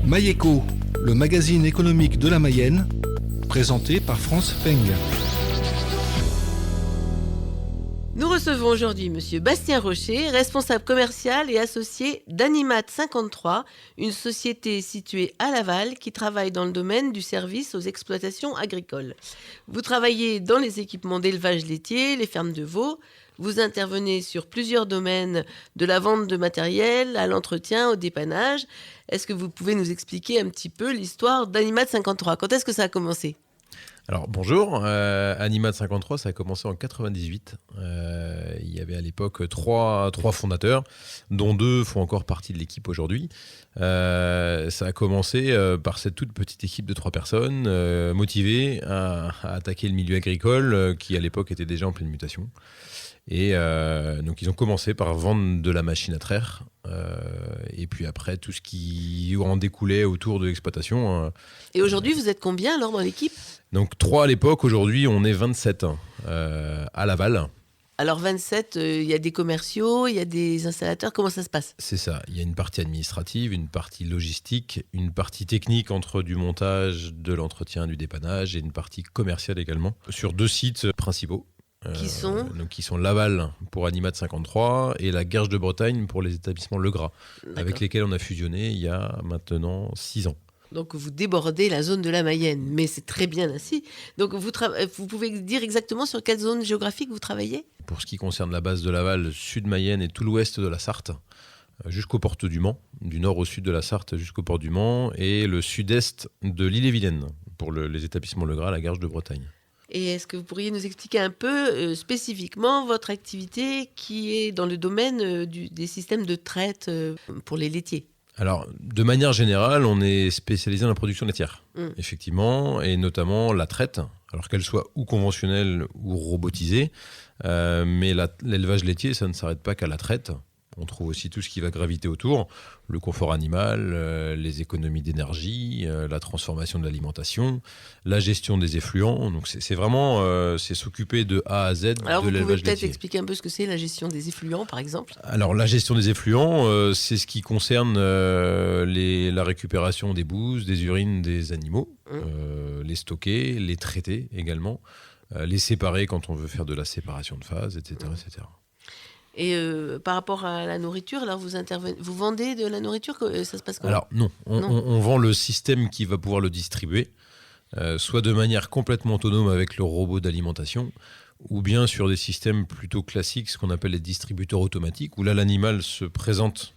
Maïeco, le magazine économique de la Mayenne, présenté par France Feng. Nous recevons aujourd'hui Monsieur Bastien Rocher, responsable commercial et associé d'Animat 53, une société située à Laval qui travaille dans le domaine du service aux exploitations agricoles. Vous travaillez dans les équipements d'élevage laitier, les fermes de veaux. Vous intervenez sur plusieurs domaines, de la vente de matériel à l'entretien, au dépannage. Est-ce que vous pouvez nous expliquer un petit peu l'histoire d'Animat 53 ? Quand est-ce que ça a commencé ? Alors bonjour, Animat 53, ça a commencé en 98. Il y avait à l'époque trois fondateurs, dont 2 font encore partie de l'équipe aujourd'hui. Ça a commencé par cette toute petite équipe de 3 personnes motivées à attaquer le milieu agricole qui à l'époque était déjà en pleine mutation. Et donc ils ont commencé par vendre de la machine à traire et puis après tout ce qui en découlait autour de l'exploitation. Et aujourd'hui vous êtes combien alors dans l'équipe ? Donc 3 à l'époque, aujourd'hui on est 27 à Laval. Alors 27, il y a des commerciaux, il y a des installateurs, comment ça se passe ? C'est ça, il y a une partie administrative, une partie logistique, une partie technique entre du montage, de l'entretien, du dépannage et une partie commerciale également, sur 2 sites principaux. Qui sont Laval pour Animat 53 et la Guerche de Bretagne pour les établissements Legras, avec lesquels on a fusionné il y a maintenant 6 ans. Donc vous débordez la zone de la Mayenne, mais c'est très bien ainsi. Donc vous pouvez dire exactement sur quelle zone géographique vous travaillez ? Pour ce qui concerne la base de Laval, sud Mayenne et tout l'ouest de la Sarthe, jusqu'aux portes du Mans, du nord au sud de la Sarthe jusqu'aux portes du Mans, et le sud-est de l'Ille-et-Vilaine pour les établissements Legras, la Guerche de Bretagne. Et est-ce que vous pourriez nous expliquer un peu spécifiquement votre activité qui est dans le domaine des systèmes de traite pour les laitiers ? Alors, de manière générale, on est spécialisé dans la production laitière, effectivement, et notamment la traite, alors qu'elle soit ou conventionnelle ou robotisée. Mais l'élevage laitier, ça ne s'arrête pas qu'à la traite. On trouve aussi tout ce qui va graviter autour, le confort animal, les économies d'énergie, la transformation de l'alimentation, la gestion des effluents. Donc c'est vraiment c'est s'occuper de A à Z de l'élevage laitier. Alors vous pouvez peut-être expliquer un peu ce que c'est la gestion des effluents, par exemple ? Alors la gestion des effluents, c'est ce qui concerne la récupération des bouses, des urines des animaux, les stocker, les traiter également, les séparer quand on veut faire de la séparation de phase, etc. etc. Et par rapport à la nourriture, alors vous vendez de la nourriture, ça se passe comment ? Alors non, on vend le système qui va pouvoir le distribuer, soit de manière complètement autonome avec le robot d'alimentation, ou bien sur des systèmes plutôt classiques, ce qu'on appelle les distributeurs automatiques, où là l'animal se présente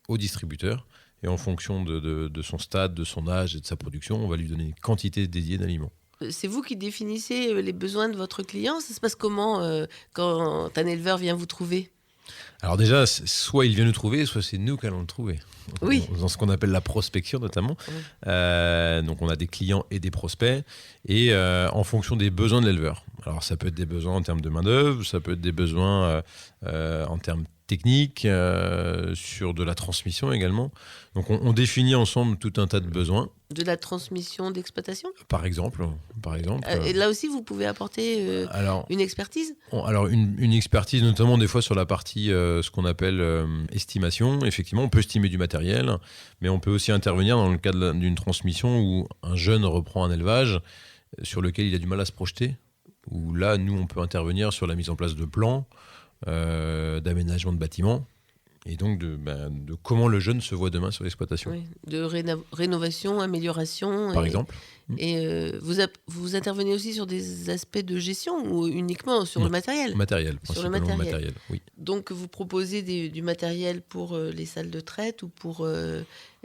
au distributeur, et en fonction de son stade, de son âge et de sa production, on va lui donner une quantité dédiée d'aliments. C'est vous qui définissez les besoins de votre client ? Ça se passe comment quand un éleveur vient vous trouver ? Alors déjà, soit il vient nous trouver, soit c'est nous qui allons le trouver. Oui. Dans ce qu'on appelle la prospection notamment. Donc on a des clients et des prospects, et en fonction des besoins de l'éleveur. Alors ça peut être des besoins en termes de main-d'œuvre, ça peut être des besoins en termes techniques, sur de la transmission également. Donc on définit ensemble tout un tas de besoins. De la transmission d'exploitation ? Par exemple. Et là aussi, vous pouvez apporter une expertise ? Alors une expertise, notamment des fois sur la partie, ce qu'on appelle estimation. Effectivement, on peut estimer du matériel, mais on peut aussi intervenir dans le cadre d'une transmission où un jeune reprend un élevage sur lequel il a du mal à se projeter. Où là, nous, on peut intervenir sur la mise en place de plans, d'aménagement de bâtiments, et donc de comment le jeune se voit demain sur l'exploitation. Oui, de rénovation, amélioration. Par exemple. Et vous intervenez aussi sur des aspects de gestion ou uniquement sur le matériel ? Sur le matériel, oui. Donc vous proposez du matériel pour les salles de traite, ou pour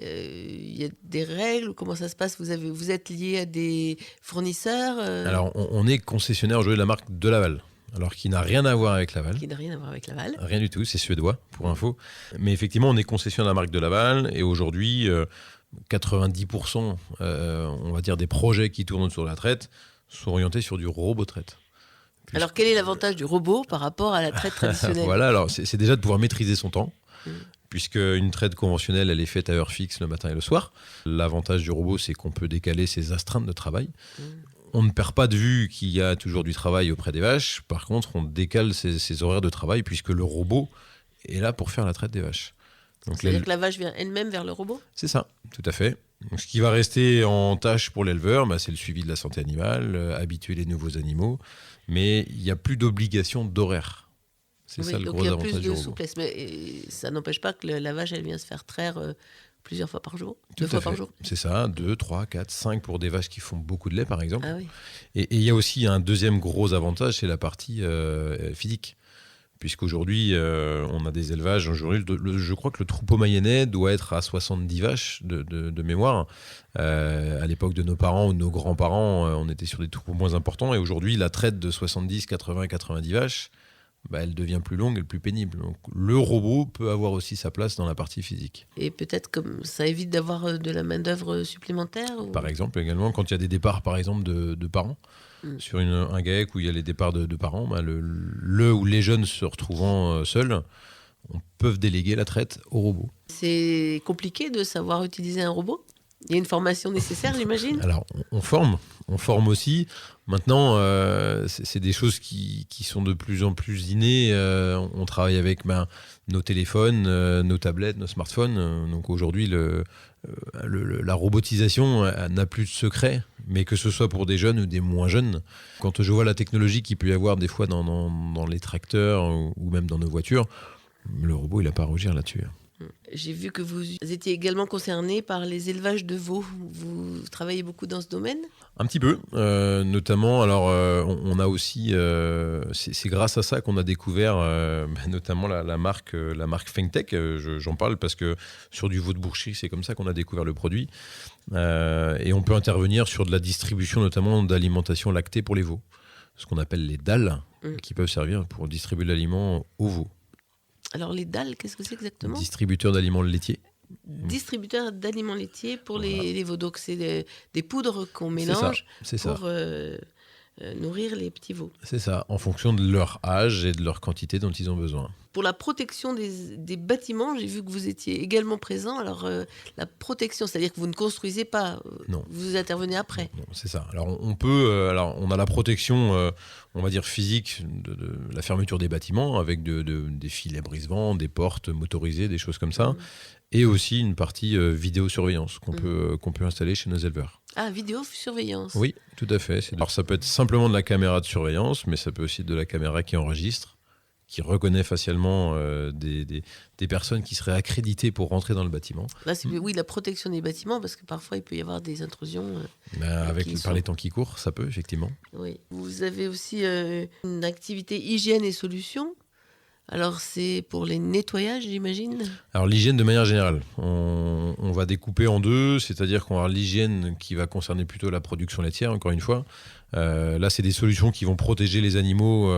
il y a des règles, comment ça se passe ? Vous êtes lié à des fournisseurs Alors on est concessionnaire aujourd'hui de la marque de Laval. Alors qui n'a rien à voir avec Laval. Qui n'a rien à voir avec Laval. Rien du tout, c'est suédois, pour info. Mais effectivement, on est concessionnaire de la marque de Laval, et aujourd'hui, 90%, on va dire, des projets qui tournent autour de la traite sont orientés sur du robot traite. Alors quel est l'avantage du robot par rapport à la traite traditionnelle ? Voilà, alors c'est déjà de pouvoir maîtriser son temps. Puisque une traite conventionnelle, elle est faite à heure fixe le matin et le soir. L'avantage du robot, c'est qu'on peut décaler ses astreintes de travail. On ne perd pas de vue qu'il y a toujours du travail auprès des vaches. Par contre, on décale ses horaires de travail, puisque le robot est là pour faire la traite des vaches. Donc c'est-à-dire que la vache vient elle-même vers le robot ? C'est ça, tout à fait. Donc, ce qui va rester en tâche pour l'éleveur, c'est le suivi de la santé animale, habituer les nouveaux animaux, mais il n'y a plus d'obligation d'horaire. C'est ça le donc gros il y a avantage plus du de robot. souplesse, mais ça n'empêche pas que la vache, elle vient se faire traire plusieurs fois par jour, Tout 2 fois à par fait. jour. C'est ça, 2, 3, 4, 5 pour des vaches qui font beaucoup de lait, par exemple. Ah oui. Et il y a aussi un deuxième gros avantage, c'est la partie physique. Puisqu'aujourd'hui, on a des élevages. Aujourd'hui, je crois que le troupeau mayennais doit être à 70 vaches de mémoire. À l'époque de nos parents ou de nos grands-parents, on était sur des troupeaux moins importants. Et aujourd'hui, la traite de 70, 80, 90 vaches, elle devient plus longue et plus pénible. Donc, le robot peut avoir aussi sa place dans la partie physique. Et peut-être comme ça évite d'avoir de la main-d'œuvre supplémentaire ou... Par exemple, également, quand il y a des départs, par exemple, de parents, sur un GAEC où il y a les départs de parents, le ou les jeunes se retrouvant seuls, on peut déléguer la traite au robot. C'est compliqué de savoir utiliser un robot ? Il y a une formation nécessaire, j'imagine ? Alors, on forme aussi. Maintenant, c'est des choses qui sont de plus en plus innées. On travaille avec nos téléphones, nos tablettes, nos smartphones. Donc aujourd'hui, la robotisation n'a plus de secret, mais que ce soit pour des jeunes ou des moins jeunes. Quand je vois la technologie qu'il peut y avoir des fois dans les tracteurs ou même dans nos voitures, le robot, il n'a pas à rougir là-dessus. J'ai vu que vous étiez également concerné par les élevages de veaux. Vous travaillez beaucoup dans ce domaine ? Un petit peu, notamment. Alors, on a aussi, c'est grâce à ça qu'on a découvert, notamment la marque Fengtech. J'en parle parce que sur du veau de Bourchy, c'est comme ça qu'on a découvert le produit. Et on peut intervenir sur de la distribution, notamment d'alimentation lactée pour les veaux, ce qu'on appelle les dalles, qui peuvent servir pour distribuer l'aliment aux veaux. Alors les dalles, qu'est-ce que c'est exactement ? Distributeur d'aliments laitiers. Distributeur d'aliments laitiers pour les veaux. Donc c'est des poudres qu'on mélange pour nourrir les petits veaux. C'est ça, en fonction de leur âge et de leur quantité dont ils ont besoin. Pour la protection des bâtiments, j'ai vu que vous étiez également présent. Alors la protection, c'est-à-dire que vous ne construisez pas, non. Vous intervenez après. Non, c'est ça. Alors on a la protection, on va dire physique de la fermeture des bâtiments avec des filets brise-vent, des portes motorisées, des choses comme ça, et aussi une partie vidéosurveillance qu'on peut installer chez nos éleveurs. Ah, vidéosurveillance. Oui, tout à fait. Alors ça peut être simplement de la caméra de surveillance, mais ça peut aussi être de la caméra qui enregistre, qui reconnaît facialement des personnes qui seraient accréditées pour rentrer dans le bâtiment. Là, c'est la protection des bâtiments, parce que parfois, il peut y avoir des intrusions. Par les temps qui courent, ça peut, effectivement. Oui. Vous avez aussi une activité hygiène et solutions. Alors, c'est pour les nettoyages, j'imagine ? Alors, l'hygiène de manière générale. On va découper en deux, c'est-à-dire qu'on va avoir l'hygiène qui va concerner plutôt la production laitière, encore une fois. Là, c'est des solutions qui vont protéger les animaux,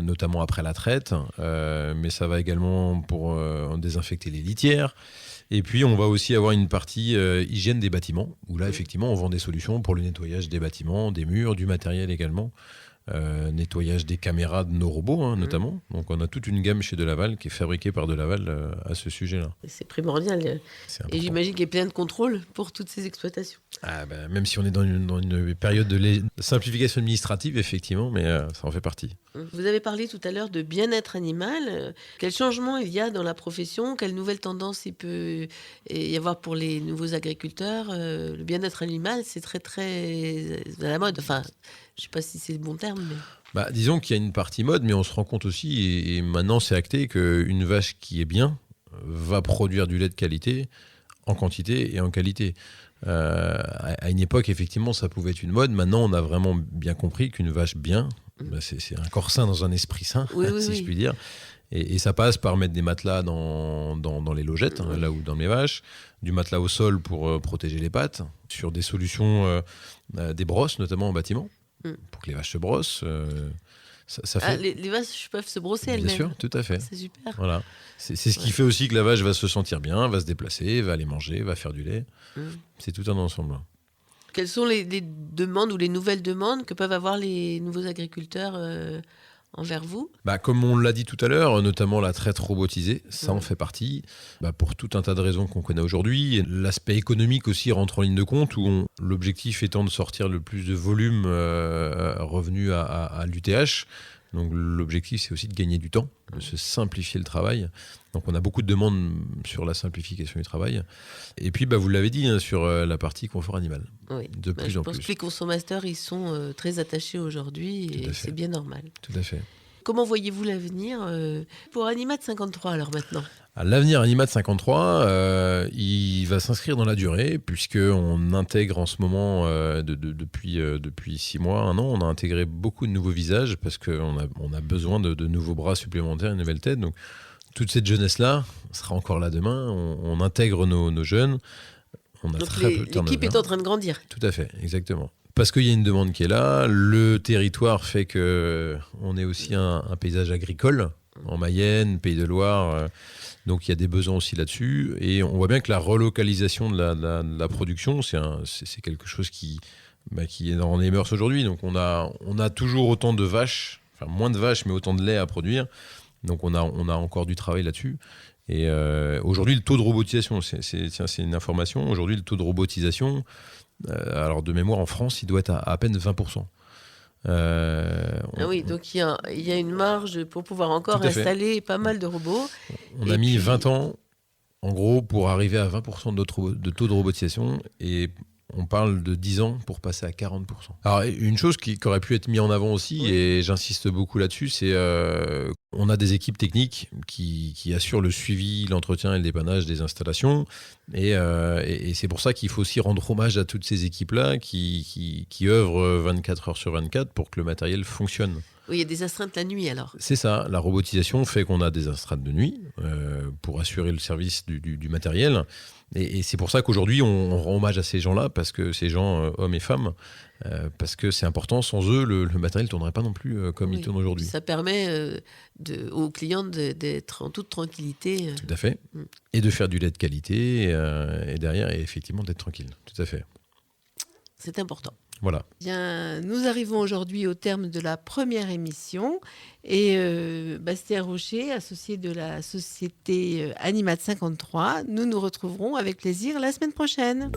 notamment après la traite, mais ça va également pour désinfecter les litières. Et puis, on va aussi avoir une partie hygiène des bâtiments, où là, effectivement, on vend des solutions pour le nettoyage des bâtiments, des murs, du matériel également. Nettoyage des caméras de nos robots, notamment. Donc, on a toute une gamme chez Delaval qui est fabriquée par Delaval à ce sujet-là. C'est primordial. Et j'imagine qu'il y a plein de contrôles pour toutes ces exploitations. Même si on est dans une période de simplification administrative, effectivement, mais ça en fait partie. Vous avez parlé tout à l'heure de bien-être animal. Quel changement il y a dans la profession ? Quelle nouvelle tendance il peut y avoir pour les nouveaux agriculteurs ? Le bien-être animal, c'est très, très à la mode. Enfin, je ne sais pas si c'est le bon terme, mais... disons qu'il y a une partie mode, mais on se rend compte aussi, et maintenant c'est acté, qu'une vache qui est bien va produire du lait de qualité, en quantité et en qualité. À une époque, effectivement, ça pouvait être une mode. Maintenant, on a vraiment bien compris qu'une vache bien, c'est un corps sain dans un esprit sain, si je puis dire. Et ça passe par mettre des matelas dans les logettes, là où dans les vaches, du matelas au sol pour protéger les pattes, sur des solutions, des brosses, notamment en bâtiment, pour que les vaches se brossent. Ça fait... les vaches peuvent se brosser elles-mêmes. Bien sûr, tout à fait. C'est super. Voilà. C'est ce qui fait aussi que la vache va se sentir bien, va se déplacer, va aller manger, va faire du lait. C'est tout un ensemble. Quelles sont les demandes ou les nouvelles demandes que peuvent avoir les nouveaux agriculteurs envers vous ? Comme on l'a dit tout à l'heure, notamment la traite robotisée, ça en fait partie, pour tout un tas de raisons qu'on connaît aujourd'hui. Et l'aspect économique aussi rentre en ligne de compte, où l'objectif étant de sortir le plus de volume revenu à l'UTH, Donc l'objectif, c'est aussi de gagner du temps, de se simplifier le travail. Donc on a beaucoup de demandes sur la simplification du travail. Et puis, vous l'avez dit, sur la partie confort animal. Oui. De plus Je en pense plus. que les consommateurs, ils sont très attachés aujourd'hui Tout à et fait. c'est bien normal. Tout à fait. Comment voyez-vous l'avenir pour Animat 53 alors maintenant ? L'avenir Animat 53, il va s'inscrire dans la durée, puisqu'on intègre en ce moment, depuis 6 mois, 1 an, on a intégré beaucoup de nouveaux visages, parce qu'on a besoin de nouveaux bras supplémentaires, une nouvelle tête. Donc, toute cette jeunesse-là sera encore là demain. On intègre nos jeunes. On a Donc très peu de turnover. l'équipe est en train de grandir. Tout à fait, exactement. Parce qu'il y a une demande qui est là. Le territoire fait qu'on est aussi un paysage agricole, en Mayenne, Pays de Loire. Donc il y a des besoins aussi là-dessus. Et on voit bien que la relocalisation de la production, c'est quelque chose qui est dans les mœurs aujourd'hui. Donc on a toujours autant de vaches, enfin moins de vaches, mais autant de lait à produire. Donc on a encore du travail là-dessus. Et aujourd'hui, le taux de robotisation, c'est une information. Aujourd'hui, le taux de robotisation, alors de mémoire en France, il doit être à peine 20%. Oui, donc il y a une marge pour pouvoir encore Tout à fait. installer pas mal de robots. On a mis 20 ans, en gros, pour arriver à 20% de taux de robotisation. Et on parle de 10 ans pour passer à 40%. Alors, une chose qui aurait pu être mise en avant aussi, Oui. et j'insiste beaucoup là-dessus, c'est on a des équipes techniques qui assurent le suivi, l'entretien et le dépannage des installations. Et c'est pour ça qu'il faut aussi rendre hommage à toutes ces équipes-là qui œuvrent 24 heures sur 24 pour que le matériel fonctionne. Oui, il y a des astreintes la nuit alors. C'est ça, la robotisation fait qu'on a des astreintes de nuit pour assurer le service du matériel. Et c'est pour ça qu'aujourd'hui, on rend hommage à ces gens-là, parce que ces gens, hommes et femmes, parce que c'est important. Sans eux, le matériel ne tournerait pas non plus comme il tourne aujourd'hui. Ça permet aux clients d'être en toute tranquillité. Tout à fait. Et de faire du lait de qualité, et derrière, et effectivement, d'être tranquille. Tout à fait. C'est important. Voilà. Bien, nous arrivons aujourd'hui au terme de la première émission et Bastien Rocher, associé de la société Animat 53, nous nous retrouverons avec plaisir la semaine prochaine.